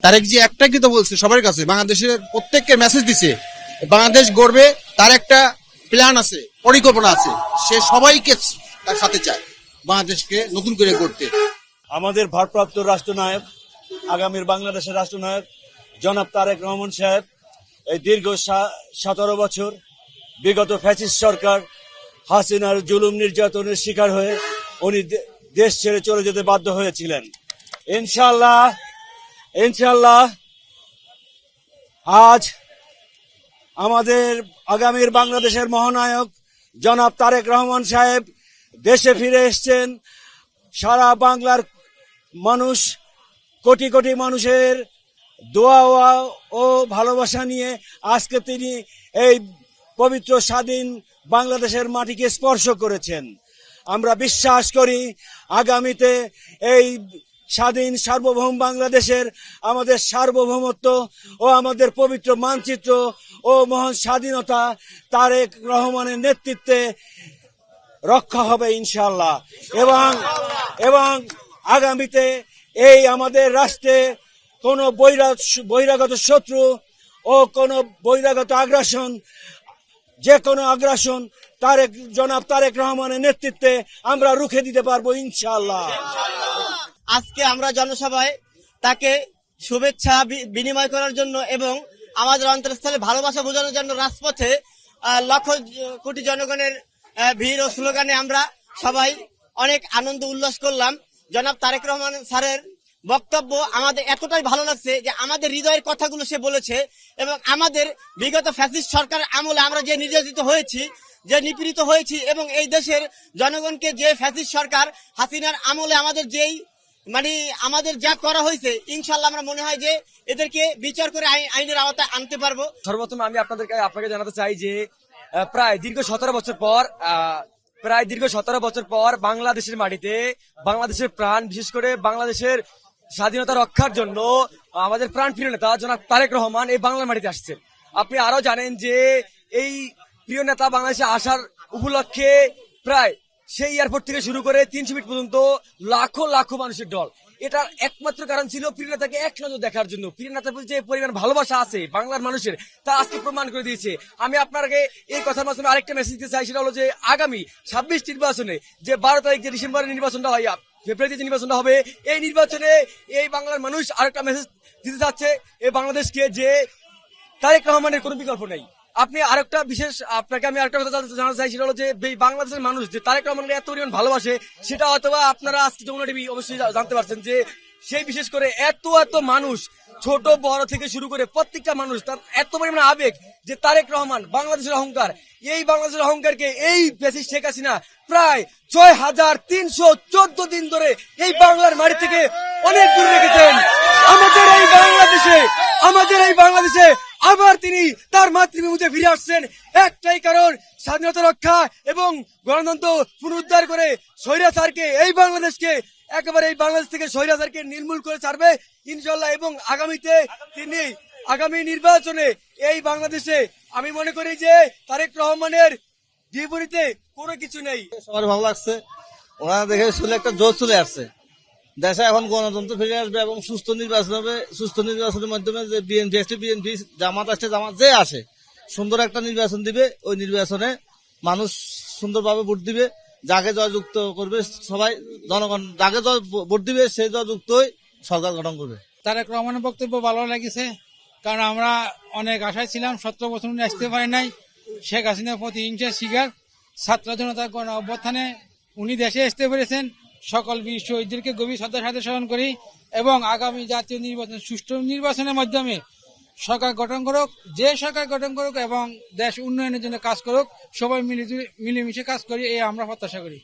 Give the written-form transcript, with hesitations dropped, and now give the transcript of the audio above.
তারেক জি একটা কি তো বলছে সবার কাছে, বাংলাদেশের প্রত্যেককে মেসেজ দিছে বাংলাদেশ গড়বে, তার একটা প্ল্যান আছে, পরিকল্পনা আছে, সে সবাইকে তার সাথে চায় বাংলাদেশকে নতুন করে গড়তে। আমাদের ভারপ্রাপ্ত রাষ্ট্রনায়ক, আগামীর বাংলাদেশের রাষ্ট্রনায়ক জনাব তারেক রহমান সাহেব এই দীর্ঘ 17 বছর বিগত ফ্যাসিস্ট সরকার হাসিনার জুলুম নির্যাতনের শিকার হয়ে উনি দেশ ছেড়ে চলে যেতে বাধ্য হয়েছিলেন। ইনশাল্লাহ আজ আমাদের আগামীর বাংলাদেশের মহানায়ক জনাব তারেক রহমান সাহেব দেশে ফিরে এসেছেন। সারা বাংলার মানুষ, কোটি কোটি মানুষের দোয়া ও ভালোবাসা নিয়ে আজকে তিনি এই পবিত্র স্বাধীন বাংলাদেশের মাটিকে স্পর্শ করেছেন। আমরা বিশ্বাস করি আগামীতে এই স্বাধীন সার্বভৌম বাংলাদেশের আমাদের সার্বভৌমত্ব ও আমাদের পবিত্র মানচিত্র ও মহান স্বাধীনতা তারেক রহমানের নেতৃত্বে রক্ষা হবে ইনশাআল্লাহ। এবং আগামীতে এই আমাদের রাষ্ট্রে কোনো বহিরাগত শত্রু ও কোনো বহিরাগত আগ্রাসন, যে কোনো আগ্রাসন জনাব তারেক রহমানের নেতৃত্বে আমরা রুখে দিতে পারবো ইনশাআল্লাহ। আজকে আমরা জনসভায় তাকে শুভেচ্ছা বিনিময় করার জন্য এবং আমাদের অন্তরস্থলে ভালোবাসা বোঝানোর জন্য রাজপথে লক্ষ কোটি জনগণের ভিড় ও স্লোগানে আমরা সবাই অনেক আনন্দ উল্লাস করলাম। জনাব তারেক রহমান স্যারের বক্তব্য আমাদের এতটাই ভালো লাগছে যে আমাদের হৃদয়ের কথাগুলো সে বলেছে এবং আমাদের বিগত ফ্যাসিস্ট সরকার আমলে আমরা যে নির্যাতিত হয়েছি, যে নিপীড়িত হয়েছি এবং এই দেশের জনগণকে যে ফ্যাসিস্ট সরকার হাসিনার আমলে আমাদের যা করা হয়েছে, ইনশাল্লাহ আমরা মনে হয় যে এদেরকে বিচার করে আইনের আওতায় আনতে পারবো। সর্বপ্রথম আমি আপনাকে জানাতে চাই যে প্রায় দীর্ঘ 17 বছর পর বাংলাদেশের মাটিতে বাংলাদেশের প্রাণ, বিশেষ করে বাংলাদেশের স্বাধীনতা রক্ষার জন্য আমাদের প্রাণ প্রিয় নেতা জনাব তারেক রহমান এই বাংলার মাটিতে আসছেন। আপনি আরো জানেন যে এই প্রিয় নেতা বাংলাদেশে আসার উপলক্ষে প্রায় সেই এয়ারপোর্ট থেকে শুরু করে 300 ফিট পর্যন্ত লাখো লাখো মানুষের দল। এটার একমাত্র কারণ ছিল প্রিয় নেতাকে এক নজর দেখার জন্য। প্রিয় নেতার প্রতি যে পরিমাণ ভালোবাসা আছে বাংলার মানুষের, তা আজকে প্রমাণ করে দিয়েছে। আমি আপনাকে এই কথার মাধ্যমে আরেকটা মেসেজ দিতে চাই, সেটা হলো যে আগামী 26 নির্বাচনে যে 12 তারিখ যে ডিসেম্বরের নির্বাচনটা হয়, ফেব্রুয়ারিতে যে নির্বাচনটা হবে, এই নির্বাচনে এই বাংলার মানুষ আরেকটা মেসেজ দিতে চাচ্ছে এই বাংলাদেশকে যে তারেক রহমানের কোনো বিকল্প নেই। আপনি আপনাকে আমি আরেকটা কথা জানাতে চাই, সেটা হলো যে বাংলাদেশের মানুষ যে তারেক রহমানকে এত পরিমাণ ভালোবাসে, সেটা হয়তোবা আপনারা আজকে যমুনা টিভি অবশ্যই জানতে পারছেন যে সেই বিশেষ করে এত মানুষ, ছোট বড় থেকে শুরু করে প্রত্যেকটা মানুষ তার এত পরিমাণ আবেগ যে তারেক রহমান বাংলাদেশের অহংকার। এই বাংলাদেশের অহংকারকে এই ফ্যাসিস্ট শেখ হাসিনা প্রায় 6314 দিন ধরে এই বাংলার মাটি থেকে অনেক দূরে রেখেছেন। আমাদের এই বাংলাদেশে আবার তিনি তার মাতৃভূমিতে ফিরে আসছেন একটাই কারণ, স্বাধীনতা রক্ষা এবং গণতন্ত্র পুনরুদ্ধার করে স্বৈরাচারকে এই বাংলাদেশ থেকে স্বৈরাচারকে নির্মূল করে ছাড়বে ইনশাআল্লাহ। এবং আগামী নির্বাচনে এই বাংলাদেশে আমি মনে করি যে তারেক রহমানের বিপরীতে কোনো কিছু নেই। সবার ভালো লাগছে, ওনারা দেখে শুনে একটা জোর চলে আসছে। দেশে এখন গণতন্ত্র ফিরে আসবে এবং সুস্থ নির্বাচন হবে। সুস্থ নির্বাচনের মাধ্যমে যে বিএনপি জামাত যে আসে সুন্দর একটা নির্বাচন দিবে। ওই নির্বাচনে মানুষ সুন্দরভাবে ভোট দিবে, যাকে জয়যুক্ত করবে সবাই জনগণ, যাকে ভোট দিবে সেই জয়যুক্তই সরকার গঠন করবে। তারেক রহমানের বক্তব্য ভালো লেগেছে, কারণ আমরা অনেক আশায় ছিলাম। 17 বছর উনি আসতে পারে নাই। শেখ হাসিনার প্রতি হিংসার শিকার ছাত্র জনতার গণ অভ্যুত্থানে উনি দেশে আসতে পেরেছেন। সকল বীর শহীদদেরকে গভীর শ্রদ্ধার সাথে স্মরণ করি এবং আগামী জাতীয় নির্বাচন, সুষ্ঠু নির্বাচনের মাধ্যমে সরকার গঠন করুক, যে সরকার গঠন করুক এবং দেশ উন্নয়নের জন্য কাজ করুক, সবাই মিলেমিশে কাজ করি, এই আমরা প্রত্যাশা করি।